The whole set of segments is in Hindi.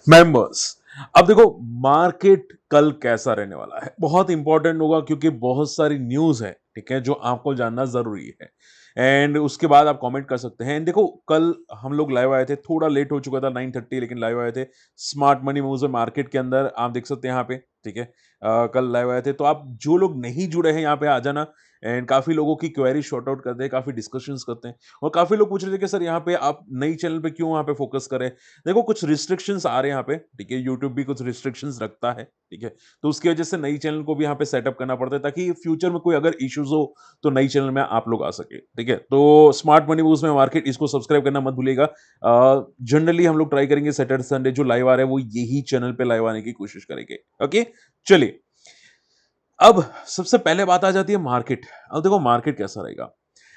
मेंबर्स, अब देखो मार्केट कल कैसा रहने वाला है बहुत इंपॉर्टेंट होगा क्योंकि बहुत सारी न्यूज है, ठीक है, जो आपको जानना जरूरी है। एंड उसके बाद आप कमेंट कर सकते हैं। एंड देखो कल हम लोग लाइव आए थे, थोड़ा लेट हो चुका था 9:30, लेकिन लाइव आए थे स्मार्ट मनी मूव्स मार्केट के अंदर, आप देख सकते हैं यहाँ पे, ठीक है। कल लाइव आए थे, तो आप जो लोग नहीं जुड़े हैं यहाँ पे आ जाना। एंड काफी लोगों की क्वेरी शॉर्ट आउट करते हैं, काफी डिस्कशंस करते हैं, और काफी लोग पूछ रहे थे कि सर यहाँ पे आप नई चैनल पे क्यों यहाँ पे फोकस करें। देखो कुछ रिस्ट्रिक्शंस आ रहे हैं यहाँ पे, ठीक है, यूट्यूब भी कुछ रिस्ट्रिक्शंस रखता है, ठीक है। तो उसकी वजह से नई चैनल को भी यहाँ पे सेटअप करना पड़ता है ताकि फ्यूचर में कोई अगर इश्यूज हो तो नई चैनल में आप लोग आ सके, ठीक है। तो स्मार्ट मनी मूव्स में मार्केट, इसको सब्सक्राइब करना मत भूलिएगा। जनरली हम लोग ट्राई करेंगे सैटरडे संडे जो लाइव आ रहे हैं वो यही चैनल पे लाइव आने की कोशिश करेंगे। ओके, चलिए। अब सबसे पहले बात आ जाती है मार्केट। अब देखो मार्केट कैसा रहेगा।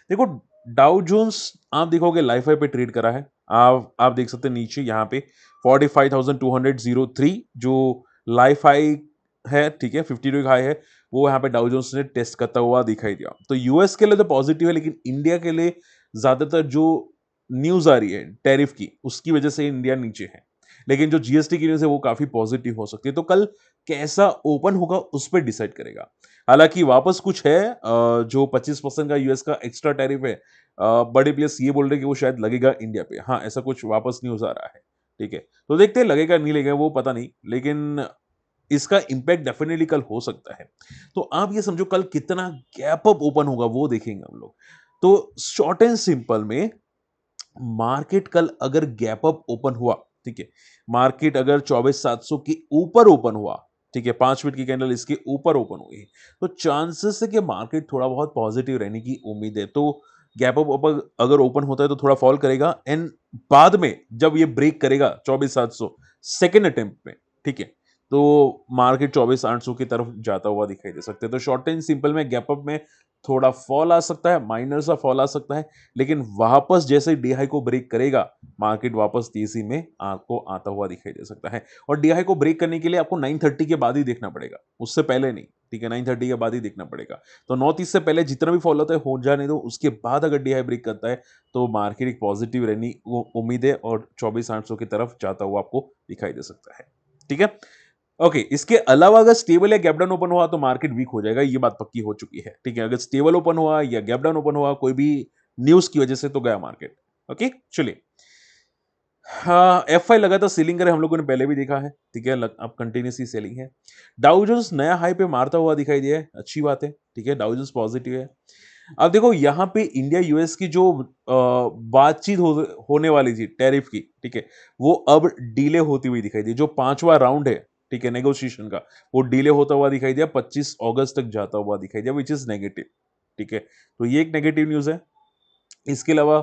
देखो डाउ जोन्स आप देखोगे लाइफ हाई पे ट्रेड करा है। आप देख सकते हैं नीचे यहाँ पे 45,203 जो लाइफ हाई है, ठीक है, 52 हाई है, वो यहाँ पे डाउ जोन्स ने टेस्ट करता हुआ दिखाई दिया। तो यूएस के लिए तो पॉजिटिव है, लेकिन इंडिया के लिए ज्यादातर जो न्यूज आ रही है टैरिफ की, उसकी वजह से इंडिया नीचे है। लेकिन जो जीएसटी की न्यूज है वो काफी पॉजिटिव हो सकती है। तो कल कैसा ओपन होगा उस पर डिसाइड करेगा। हालांकि वापस कुछ है, जो 25% का यूएस का एक्स्ट्रा टैरिफ है, बड़े प्लेयर्स ये बोल रहे हैं कि वो शायद लगेगा इंडिया पे। हाँ, ऐसा कुछ वापस न्यूज आ रहा है, ठीक है। तो देखते हैं लगेगा नहीं लगेगा वो पता नहीं, लेकिन इसका इंपैक्ट डेफिनेटली कल हो सकता है। तो आप ये समझो कल कितना गैप अप ओपन होगा वो देखेंगे हम लोग। तो शॉर्ट एंड सिंपल में मार्केट कल अगर गैप अप ओपन हुआ, ठीक है, मार्केट अगर 24,700 के ऊपर ओपन हुआ, ठीक है, 5 मिनट की कैंडल इसके ऊपर ओपन हुई, तो चांसेस है कि मार्केट थोड़ा बहुत पॉजिटिव रहने की उम्मीद है। तो गैप अप अगर ओपन होता है तो थोड़ा फॉल करेगा, एंड बाद में जब ये ब्रेक करेगा 24,700 सेकेंड अटेम्प्ट में, ठीक है, तो मार्केट 24,800 की तरफ जाता हुआ दिखाई दे सकते हैं। तो शॉर्ट एंड सिंपल में गैप अप में थोड़ा फॉल आ सकता है, माइनर सा फॉल आ सकता है, लेकिन वापस जैसे डी हाई को ब्रेक करेगा मार्केट वापस तेजी में आपको आता हुआ दिखाई दे सकता है। और डी हाई को ब्रेक करने के लिए आपको 9:30 के बाद ही देखना पड़ेगा, उससे पहले नहीं, ठीक है, 9:30 के बाद ही देखना पड़ेगा। तो 9:30 से पहले जितना भी फॉल होता है हो जाने दो, उसके बाद अगर डी हाई ब्रेक करता है तो मार्केट एक पॉजिटिव रहनी वो उम्मीद है, और 24,800 की तरफ जाता हुआ आपको दिखाई दे सकता है, ठीक है। ओके, इसके अलावा अगर स्टेबल या गैप डाउन ओपन हुआ तो मार्केट वीक हो जाएगा, ये बात पक्की हो चुकी है, ठीक है। अगर स्टेबल ओपन हुआ या गैप डाउन ओपन हुआ कोई भी न्यूज की वजह से तो गया मार्केट। ओके, चलिए। हाँ, F5 लगातार सीलिंग करे हम लोगों ने पहले भी देखा है, ठीक है, अब कंटिन्यूसली सेलिंग है। डाउ जोन्स नया हाई पे मारता हुआ दिखाई दिया है, अच्छी बात है, ठीक है, डाउ जोन्स पॉजिटिव है। अब देखो यहाँ पे इंडिया यूएस की जो बातचीत होने वाली थी टैरिफ की, ठीक है, वो अब डिले होती हुई दिखाई दी। जो पांचवा राउंड है, ठीक है, नेगोशिएशन का, वो डिले होता हुआ दिखाई दिया, 25 अगस्त तक जाता हुआ दिखाई दिया, विच इज नेगेटिव, ठीक है। तो ये एक नेगेटिव न्यूज है। इसके अलावा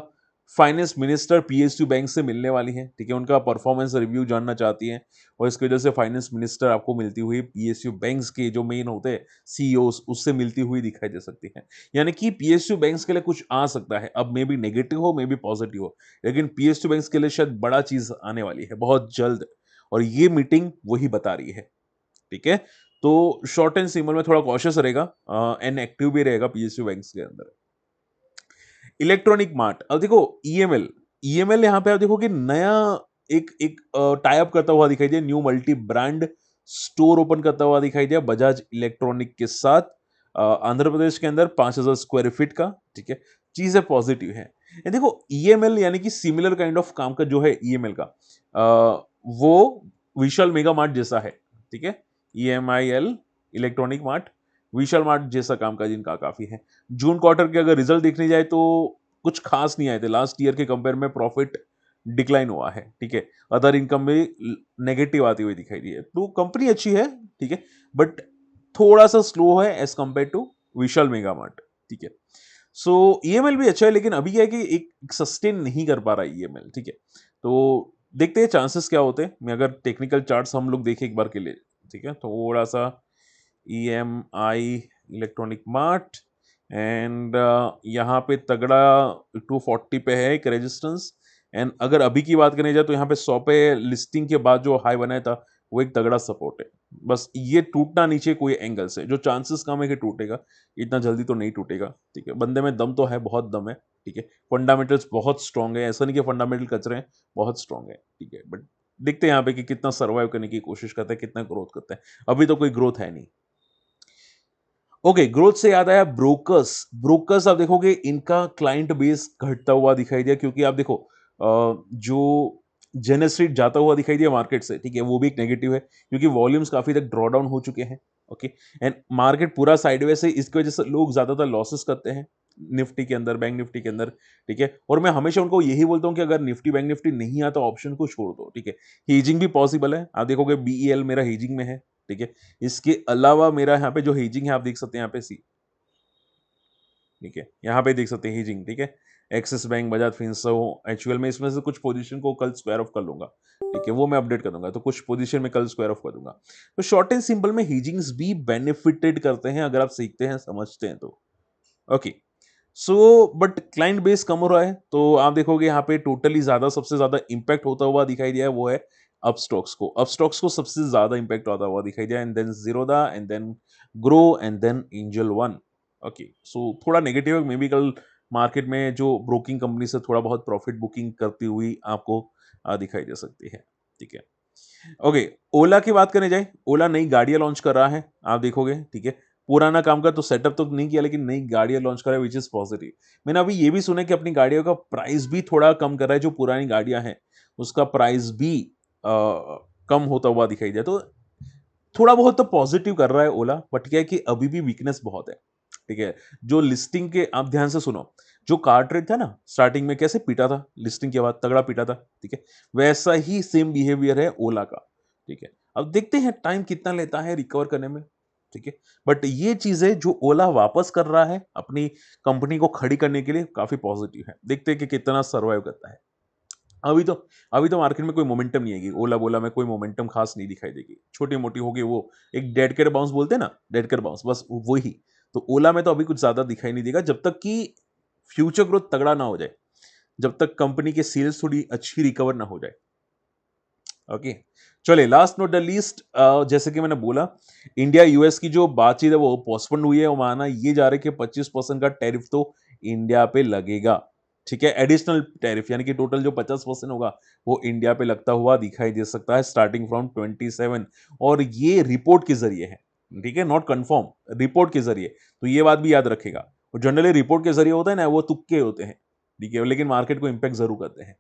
फाइनेंस मिनिस्टर पीएसयू बैंक से मिलने वाली है, ठीक है, उनका परफॉर्मेंस रिव्यू जानना चाहती हैं, और इसकी वजह से फाइनेंस मिनिस्टर आपको मिलती हुई पीएसयू बैंक्स के जो मेन होते हैं सीईओस उससे मिलती हुई दिखाई दे सकती है। यानी कि पीएसयू बैंक्स के लिए कुछ आ सकता है, अब मे बी नेगेटिव हो मे बी पॉजिटिव हो, लेकिन पीएसयू बैंक्स के लिए शायद बड़ा चीज आने वाली है बहुत जल्द, और ये मीटिंग वही बता रही है, ठीक है। तो शॉर्ट एंड सिंपल में थोड़ा कॉशियस रहेगा, एंड एक्टिव भी रहेगा पीएसयू बैंक्स के अंदर। इलेक्ट्रॉनिक मार्ट, अब देखो ईएमएल, ईएमएल यहां पे आप देखो कि नया एक एक टाई अप करता हुआ दिखाई दिया, new multi brand store open करता हुआ दिखाई दिया बजाज इलेक्ट्रॉनिक के साथ, आंध्र प्रदेश के अंदर 5,000 स्क्वायर फीट का, ठीक है। चीजें पॉजिटिव है। ये देखो ईएमएल यानी कि सिमिलर काइंड ऑफ काम का जो है ईएमएल का, वो विशाल मेगा मार्ट जैसा है, ठीक है। ईएमआईएल इलेक्ट्रॉनिक मार्ट विशाल मार्ट जैसा कामकाज इनका काफी है। जून क्वार्टर के अगर रिजल्ट देखने जाए तो कुछ खास नहीं आए थे, लास्ट ईयर के कंपेयर में प्रॉफिट डिक्लाइन हुआ है, ठीक है। अदर इनकम में नेगेटिव आती हुई दिखाई दी है, तो कंपनी अच्छी है, ठीक है, बट थोड़ा सा स्लो है as compare to Vishal Mega Mart, ठीक है। सो ईएमएल भी अच्छा है, लेकिन अभी क्या है कि एक सस्टेन नहीं कर पा रहा है ईएमएल, ठीक है। तो देखते हैं चांसेस क्या होते हैं। मैं अगर टेक्निकल चार्ट्स हम लोग देखें एक बार के लिए, ठीक है, थोड़ा सा EMI इलेक्ट्रॉनिक मार्ट, एंड यहाँ पे तगड़ा 240 पे है एक रेजिस्टेंस। एंड अगर अभी की बात करने जाए तो यहाँ पे 100 पे लिस्टिंग के बाद जो हाई बनाया था वो एक तगड़ा सपोर्ट है। बस ये टूटना नीचे कोई एंगल से, जो चांसेस कम है कि टूटेगा, इतना जल्दी तो नहीं टूटेगा, ठीक है। बंदे में दम तो है, बहुत दम है, ठीक है। फंडामेंटल्स बहुत स्ट्रांग है, ऐसा नहीं कि फंडामेंटल कचरे हैं, बहुत स्ट्रांग है, ठीक है। बट देखते हैं यहाँ पे कि कितना सर्वाइव करने की कोशिश करता है, कितना ग्रोथ करता है। अभी तो कोई ग्रोथ है नहीं। ओके, ग्रोथ से याद आया ब्रोकर्स। ब्रोकर्स आप देखोगे इनका क्लाइंट बेस घटता हुआ दिखाई दिया, क्योंकि आप देखो जो जेन स्ट्रीट जाता हुआ दिखाई दिया मार्केट से, ठीक है, वो भी एक नेगेटिव है क्योंकि वॉल्यूम्स काफी तक ड्रॉ डाउन हो चुके हैं। ओके, एंड मार्केट पूरा साइडवेज है, इसकी वजह से लोग ज्यादातर लॉसेस करते हैं निफ्टी के अंदर, बैंक निफ्टी के अंदर, ठीक है। और मैं हमेशा उनको यही बोलता हूं कि अगर निफ्टी बैंक निफ्टी नहीं आता ऑप्शन को छोड़ दो, ठीक है। हेजिंग भी पॉसिबल है, आप देखोगे बीईएल मेरा हेजिंग में है, ठीक है। इसके अलावा मेरा यहाँ पे जो हेजिंग है आप देख सकते हैं यहाँ पे सी, ठीक है, यहाँ पे देख सकते हैं हेजिंग, ठीक है। Axis bank, Bajaj Finserv, HUL में इसमें से कुछ पोजीशन को कल स्क्वायर ऑफ कर लूंगा, ठीक है, वो मैं अपडेट कर दूंगा, तो कुछ पोजीशन में कल स्क्वायर ऑफ कर दूंगा। तो शॉर्ट एंड सिंपल में हेजिंग्स भी बेनिफिटेड करते हैं अगर आप सीखते हैं, समझते हैं तो। Okay, so but client base कम हो रहा है, तो आप देखोगे यहाँ पे टोटली ज्यादा, सबसे ज्यादा इंपैक्ट होता हुआ दिखाई दिया है वो है अपस्टॉक्स को सबसे ज्यादा इंपैक्ट होता हुआ दिखाई दिया, and then Zerodha, and then Groww, and then Angel One. Okay, so थोड़ा नेगेटिव है, मे बी कल मार्केट में जो ब्रोकिंग कंपनी से थोड़ा बहुत प्रॉफिट बुकिंग करती हुई आपको दिखाई दे सकती है, ठीक है। ओके, ओला की बात करने जाए, ओला नई गाड़ियां लॉन्च कर रहा है, आप देखोगे, ठीक है। पुराना काम का तो सेटअप तो नहीं किया, लेकिन नई गाड़ियां लॉन्च कर रहा है, विच इज पॉजिटिव। मैंने अभी ये भी सुना है कि अपनी गाड़ियों का प्राइस भी थोड़ा कम कर रहा है, जो पुरानी गाड़ियां हैं उसका प्राइस भी कम होता हुआ दिखाई दिया, तो थोड़ा बहुत तो पॉजिटिव कर रहा है ओला, बट क्या है कि अभी भी वीकनेस बहुत है, ठीक है। जो लिस्टिंग के, आप ध्यान से सुनो, जो कार ट्रेड था ना स्टार्टिंग में कैसे पीटा था, लिस्टिंग के बाद तगड़ा पीटा था, ठीक है, वैसा ही सेम बिहेवियर है ओला का, ठीक है। अब देखते हैं टाइम कितना लेता है रिकवर करने में, ठीक है। बट ये चीजें जो ओला वापस कर रहा है अपनी कंपनी को खड़ी करने के लिए काफी पॉजिटिव है, देखते हैं कि कितना सर्वाइव करता है। अभी तो अभी तो मार्केट में कोई मोमेंटम नहीं आएगी, ओला बोला में कोई मोमेंटम खास नहीं दिखाई देगी, छोटी मोटी होगी, वो एक डेड कैट बाउंस बोलते हैं ना, डेड कैट बाउंस, बस वही। तो ओला में तो अभी कुछ ज्यादा दिखाई नहीं देगा जब तक कि फ्यूचर ग्रोथ तगड़ा ना हो जाए, जब तक कंपनी के सेल्स थोड़ी अच्छी रिकवर ना हो जाए। ओके, चलिए, लास्ट नॉट द लीस्ट, जैसे कि मैंने बोला, इंडिया यूएस की जो बातचीत है वो पोस्टपोन हुई है, और माना ये जा रहा है कि 25% का टैरिफ तो इंडिया पे लगेगा, ठीक है। एडिशनल टैरिफ यानी कि टोटल जो 50% होगा वो इंडिया पे लगता हुआ दिखाई दे सकता है स्टार्टिंग फ्रॉम 27, और ये रिपोर्ट के जरिए है, ठीक है, नॉट कंफर्म, रिपोर्ट के जरिए। तो ये बात भी याद रखेगा, और जनरली रिपोर्ट के जरिए होता है ना, वो तुक्के होते हैं, ठीक है, लेकिन मार्केट को इंपैक्ट जरूर करते हैं।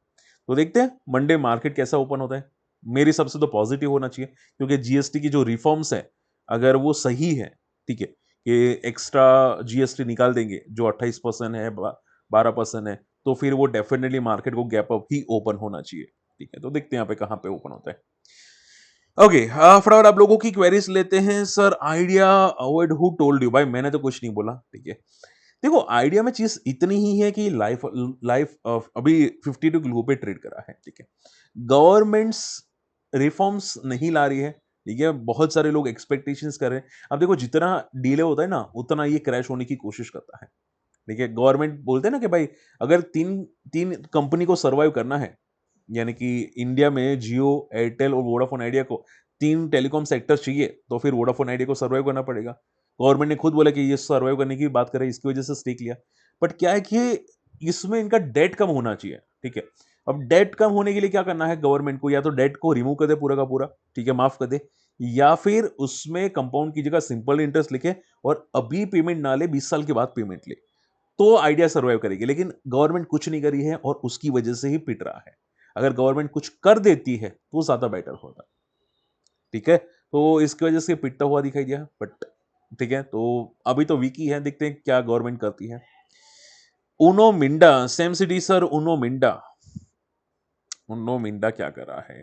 तो देखते हैं मंडे मार्केट कैसा ओपन होता है। मेरी सबसे तो पॉजिटिव होना चाहिए, क्योंकि जीएसटी की जो रिफॉर्म्स है अगर वो सही है, ठीक है, कि एक्स्ट्रा जीएसटी निकाल देंगे जो 28% है, 12% है, तो फिर वो डेफिनेटली मार्केट को गैप अप ही ओपन होना चाहिए, ठीक है। तो देखते हैं यहाँ पे कहाँ पे ओपन होता है। ओके, फटाफट आप लोगों की क्वेरीज लेते हैं। Sir idea avoid, who told you? भाई मैंने तो कुछ नहीं बोला, ठीक है। देखो आइडिया में चीज इतनी ही है कि लाइफ लाइफ अभी 52 किलो पे ट्रेड करा है, ठीक है। गवर्नमेंट्स रिफॉर्म्स नहीं ला रही है, ठीक है, बहुत सारे लोग एक्सपेक्टेशंस कर रहे हैं। अब देखो जितना डिले होता है ना उतना ये क्रैश होने की कोशिश करता है, ठीक है। गवर्नमेंट बोलते हैं ना कि भाई अगर तीन तीन कंपनी को सर्वाइव करना है, यानी कि इंडिया में जियो, एयरटेल और वोडाफोन आइडिया को तीन टेलीकॉम सेक्टर चाहिए, तो फिर वोडाफोन आइडिया को सर्वाइव करना पड़ेगा। गवर्नमेंट ने खुद बोला कि ये सर्वाइव करने की बात कर रहे हैं, इसकी वजह से स्टेक लिया। बट क्या है कि इसमें इनका डेट कम होना चाहिए, ठीक है। अब डेट कम होने के लिए क्या करना है गवर्नमेंट को, या तो डेट को रिमूव कर दे पूरा का पूरा, ठीक है, माफ कर दे, या फिर उसमें कंपाउंड की जगह सिंपल इंटरेस्ट लिखे और अभी पेमेंट ना ले, 20 साल के बाद पेमेंट ले, तो आइडिया सर्वाइव करेगी। लेकिन गवर्नमेंट कुछ नहीं करी है और उसकी वजह से ही पिट रहा है। अगर गवर्नमेंट कुछ कर देती है तो ज्यादा बेटर होता, ठीक है। तो इसकी वजह से पिटता हुआ दिखाई दिया, बट ठीक है, तो अभी तो वीक ही है, देखते हैं क्या गवर्नमेंट करती है। Uno Minda, same city sir, Uno Minda, Uno Minda क्या कर रहा है?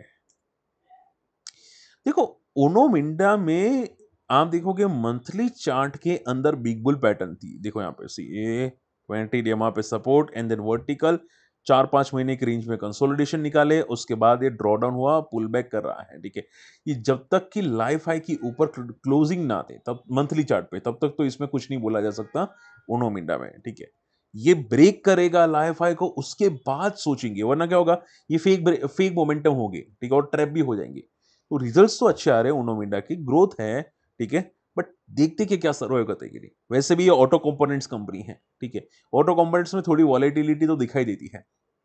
देखो उनो मिंडा में आप देखोगे मंथली चार्ट के अंदर बिग बुल पैटर्न थी, देखो यहाँ पे सी ए 20 डे पे सपोर्ट, एंड देन वर्टिकल 4-5 महीने की रेंज में कंसोलिडेशन निकाले, उसके बाद ये ड्रॉ डाउन हुआ, पुल बैक कर रहा है, ठीक है। ये जब तक कि लाइफ हाई की ऊपर क्लोजिंग ना दे तब मंथली चार्ट पे, तब तक तो इसमें कुछ नहीं बोला जा सकता उनो मिंडा में, ठीक है। ये ब्रेक करेगा लाइफ हाई को, उसके बाद सोचेंगे, वरना क्या होगा, ये फेक मोमेंटम होगी, ठीक है, और ट्रैप भी हो जाएंगे। तो रिजल्ट्स तो अच्छे आ रहे हैं उनोमिंडा की, ग्रोथ है, ठीक है। बट देखते कि क्या सर्वाइव करते हैं कि नहीं। वैसे भी ये ऑटो कंपोनेंट्स कंपनी है, ठीक है। ऑटो कंपोनेंट्स में थोड़ी वॉलेटिलिटी तो दिखाई देती है।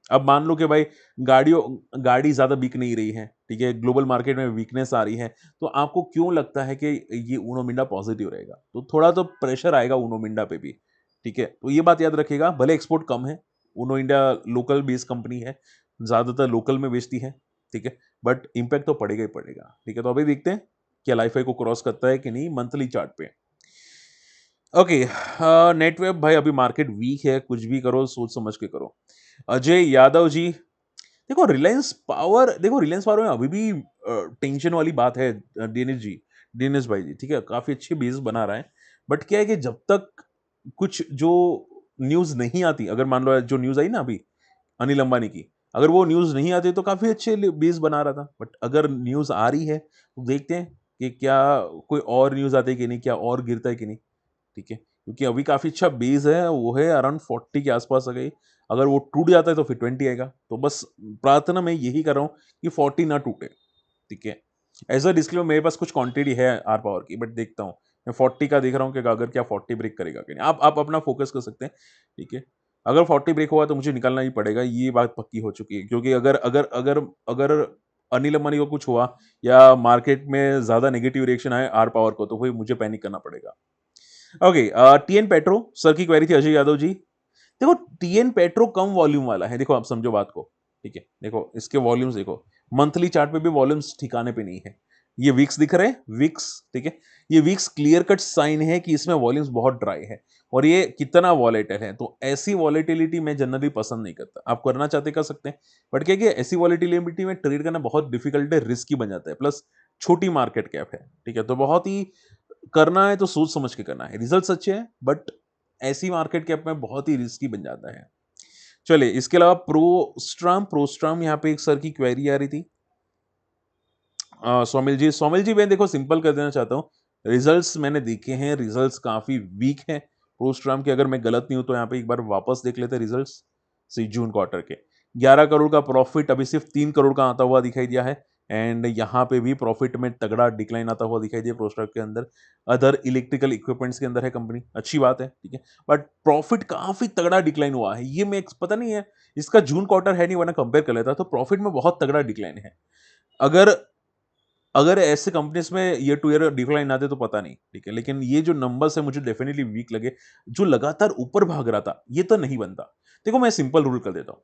अब मान लो कि भाई गाड़ी ज्यादा बिक नहीं रही है, ठीक है, ग्लोबल मार्केट में वीकनेस आ रही है, तो आपको क्यों लगता है कि ये उनो मिंडा पॉजिटिव रहेगा? तो थोड़ा तो प्रेशर आएगा उनो मिंडा पे भी, ठीक है? तो ये बात याद रखिएगा, भले एक्सपोर्ट कम है, उनो इंडिया लोकल बेस्ड कंपनी है, ज़्यादातर लोकल में बेचती है, ठीक है? बट इम्पैक्ट तो पड़ेगा ही पड़ेगा, ठीक है? तो अभी देखते हैं, क्या लाइफ को क्रॉस करता है कि नहीं मंथली चार्ट पे। ओके, नेटवेब भाई अभी मार्केट वीक है, कुछ भी करो सोच समझ के करो। अजय यादव जी, देखो रिलायंस पावर में अभी भी टेंशन वाली बात है। दिनेश भाई जी, ठीक है, काफी अच्छी बेस बना रहा है, बट क्या है कि जब तक कुछ जो न्यूज नहीं आती, अगर मान लो जो न्यूज आई ना अभी अनिल अंबानी की, अगर वो न्यूज नहीं आती तो काफी अच्छे बेस बना रहा था, बट अगर न्यूज आ रही है तो देखते हैं कि क्या कोई और न्यूज आती है कि नहीं, क्या और गिरता है कि नहीं, ठीक है, क्योंकि अभी काफी अच्छा बेस है, वो है अराउंड 40 के आसपास आ गई। अगर वो टूट जाता है तो फिर 20 आएगा, तो बस प्रार्थना मैं यही कर रहा हूँ कि 40 ना टूटे, ठीक है। एज अ डिस्क्लेमर, मेरे पास कुछ क्वांटिटी है आर पावर की, बट देखता हूँ, मैं 40 का देख रहा हूँ कि अगर क्या 40 ब्रेक करेगा कि नहीं। आप अपना फोकस कर सकते हैं, ठीक है। अगर 40 ब्रेक हुआ तो मुझे निकलना ही पड़ेगा, ये बात पक्की हो चुकी है, क्योंकि अगर अगर अगर अगर अनिल अंबानी को कुछ हुआ या मार्केट में ज्यादा नेगेटिव रिएक्शन आए आर पावर को, तो फिर मुझे पैनिक करना पड़ेगा। ओके, टीएन पेट्रो सर की क्वेरी थी अजय यादव जी। देखो, टीएन पेट्रो कम वॉल्यूम वाला है, देखो आप समझो बात को, ठीक है। देखो इसके वॉल्यूम्स देखो, मंथली चार्ट पे भी वॉल्यूम्स ठिकाने पे नहीं है। ये वीक्स दिख रहे हैं, वीक्स, ठीक है। ये वीक्स क्लियर कट साइन है कि इसमें वॉल्यूम्स बहुत ड्राई है, और ये कितना वॉलेटाइल है। तो ऐसी वॉलेटिलिटी मैं जनरली पसंद नहीं करता। आप करना चाहते कर सकते हैं, बट क्या है कि ऐसी वॉलेटिलिटी में ट्रेड करना बहुत डिफिकल्ट है, रिस्की बन जाता है, प्लस छोटी मार्केट कैप है, ठीक है। तो बहुत ही करना है तो सोच समझ के करना है, रिजल्ट अच्छे हैं बट ऐसी मार्केट कैप में बहुत ही रिस्की बन जाता है। चलिए, इसके अलावा प्रोस्ट्राम यहाँ पे एक सर की क्वेरी आ रही थी। सोमिल जी, मैं देखो सिंपल कर देना चाहता हूँ, रिजल्ट्स मैंने देखे हैं, रिजल्ट्स काफी वीक हैं प्रोस्ट्राम के। अगर मैं गलत नहीं हूं तो यहाँ पे एक बार वापस देख लेते रिजल्ट्स, सी जून क्वार्टर के 11 करोड़ का प्रॉफिट अभी सिर्फ 3 करोड़ का आता हुआ दिखाई दिया है, एंड यहाँ पे भी प्रॉफिट में तगड़ा डिक्लाइन आता हुआ दिखाई दिया प्रोस्ट्राम के अंदर। अदर इलेक्ट्रिकल इक्विपमेंट्स के अंदर है कंपनी, अच्छी बात है, ठीक है, बट प्रॉफिट काफी तगड़ा डिक्लाइन हुआ है। ये मैं पता नहीं है, इसका जून क्वार्टर है नहीं, वरना कंपेयर कर लेता, तो प्रॉफिट में बहुत तगड़ा डिक्लाइन है। अगर अगर ऐसे कंपनीज में ईयर टू ईयर डिक्लाइन आते तो पता नहीं, ठीक है, लेकिन ये जो नंबर्स है मुझे डेफिनेटली वीक लगे। जो लगातार ऊपर भाग रहा था, ये तो नहीं बनता। देखो, मैं सिंपल रूल कर देता हूं,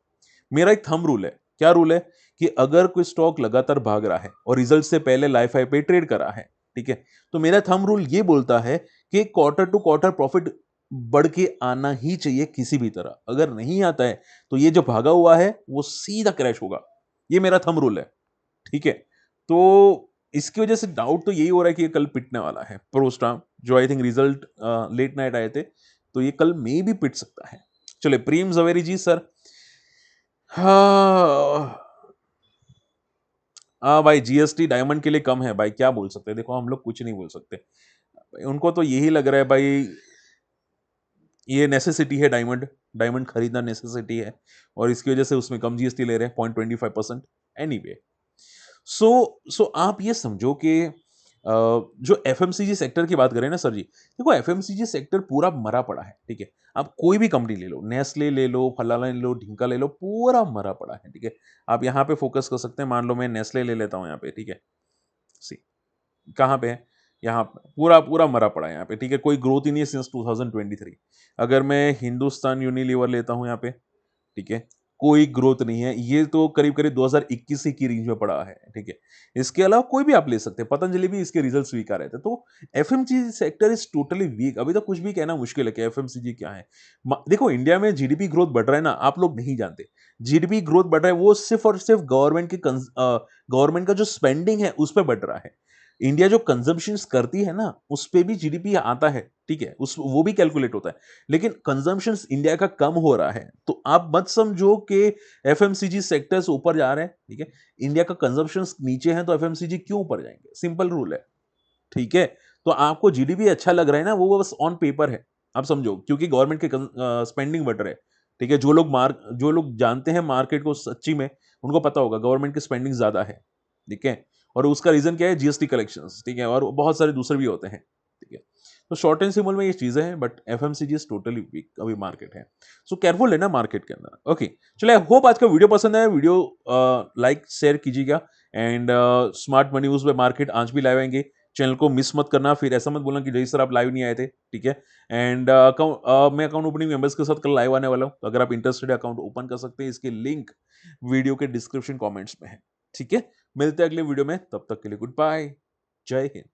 मेरा एक थंब रूल है। क्या रूल है? कि अगर कोई स्टॉक लगातार भाग रहा है और रिजल्ट से पहले लाइफ हाई पे ट्रेड करा है, ठीक है, तो मेरा थंब रूल ये बोलता है कि क्वार्टर टू क्वार्टर प्रॉफिट बढ़ के आना ही चाहिए किसी भी तरह। अगर नहीं आता है तो ये जो भागा हुआ है वो सीधा क्रैश होगा। ये मेरा थंब रूल है, ठीक है। तो इसकी वजह से डाउट तो यही हो रहा है कि ये कल पिटने वाला है प्रोस्टाम, जो I think result late night आए थे, तो ये कल मे भी पिट सकता है। चले, प्रेम जवेरी जी सर। हाँ, हाँ भाई, जीएसटी डायमंड के लिए कम है भाई, क्या बोल सकते हैं, देखो हम लोग कुछ नहीं बोल सकते भाई, उनको तो यही लग रहा है भाई, ये नेसेसिटी है, डायमंड डायमंड खरीदना नेसेसिटी है, और इसकी वजह से उसमें कम जीएसटी ले रहे हैं 0.25%। एनीवे, सो सो आप ये समझो कि जो एफएमसीजी सेक्टर की बात करें ना सर जी, देखो एफएमसीजी सेक्टर पूरा मरा पड़ा है, ठीक है। आप कोई भी कंपनी ले लो, नेस्ले ले लो, फलाना ले लो, ढिंका ले लो, पूरा मरा पड़ा है, ठीक है। आप यहाँ पे फोकस कर सकते हैं, मान लो मैं नेस्ले ले लेता हूँ यहाँ पे, ठीक है। सी, कहाँ पे है? यहाँ पे पूरा पूरा मरा पड़ा है यहाँ पे, ठीक है, कोई ग्रोथ ही नहीं है सिंस 2023। अगर मैं हिंदुस्तान यूनिलीवर लेता हूँ यहाँ पे, ठीक है, कोई ग्रोथ नहीं है, ये तो करीब करीब 2021 की रेंज में पड़ा है, ठीक है। इसके अलावा कोई भी आप ले सकते हैं, पतंजलि भी इसके रिजल्ट्स वीक आ रहे थे। तो FMCG sector is totally weak. अभी तो कुछ भी कहना मुश्किल है कि एफएमसीजी क्या है। देखो, इंडिया में जीडीपी ग्रोथ बढ़ रहा है ना, आप लोग नहीं जानते। जीडीपी ग्रोथ बढ़ रहा है, वो सिर्फ और सिर्फ गवर्नमेंट का जो स्पेंडिंग है उस पर बढ़ रहा है। इंडिया जो कंजम्पशन करती है ना, उस पे भी जीडीपी आता है, ठीक है, उस वो भी कैलकुलेट होता है। लेकिन कंजम्पशन इंडिया का कम हो रहा है, तो आप मत समझो कि एफएमसीजी सेक्टर्स ऊपर जा रहे हैं, ठीक है। इंडिया का कंजम्पशन नीचे है तो एफएमसीजी क्यों ऊपर जाएंगे? सिंपल रूल है, ठीक है। तो आपको जीडीपी अच्छा लग रहा है ना, वो बस ऑन पेपर है, आप समझो, क्योंकि गवर्नमेंट के स्पेंडिंग बढ़ रहे हैं, ठीक है। जो लोग जानते हैं मार्केट को सच्ची में, उनको पता होगा गवर्नमेंट की स्पेंडिंग ज्यादा है, ठीक है। और उसका रीजन क्या है? जीएसटी कलेक्शंस, ठीक है, और बहुत सारे दूसरे भी होते हैं, ठीक है। तो शॉर्ट एंड सिंपल में ये चीजें हैं, but FMCG is totally weak अभी मार्केट है। सो केयरफुल लेना मार्केट के अंदर। ओके, चलिए, आई होप आज का वीडियो पसंद आया। वीडियो लाइक शेयर कीजिएगा, एंड स्मार्ट मनी न्यूज़ पे मार्केट आज भी लाइव आएंगे। चैनल को मिस मत करना, फिर ऐसा मत बोलना कि जय सर आप लाइव नहीं आए थे, ठीक है। एंड मैं अकाउंट ओपनिंग मेंबर्स के साथ कल लाइव आने वाला हूँ, तो अगर आप इंटरेस्टेड है अकाउंट ओपन कर सकते हैं, इसके लिंक वीडियो के डिस्क्रिप्शन कमेंट्स में है, ठीक है। मिलते हैं अगले वीडियो में, तब तक के लिए गुड बाय, जय हिंद।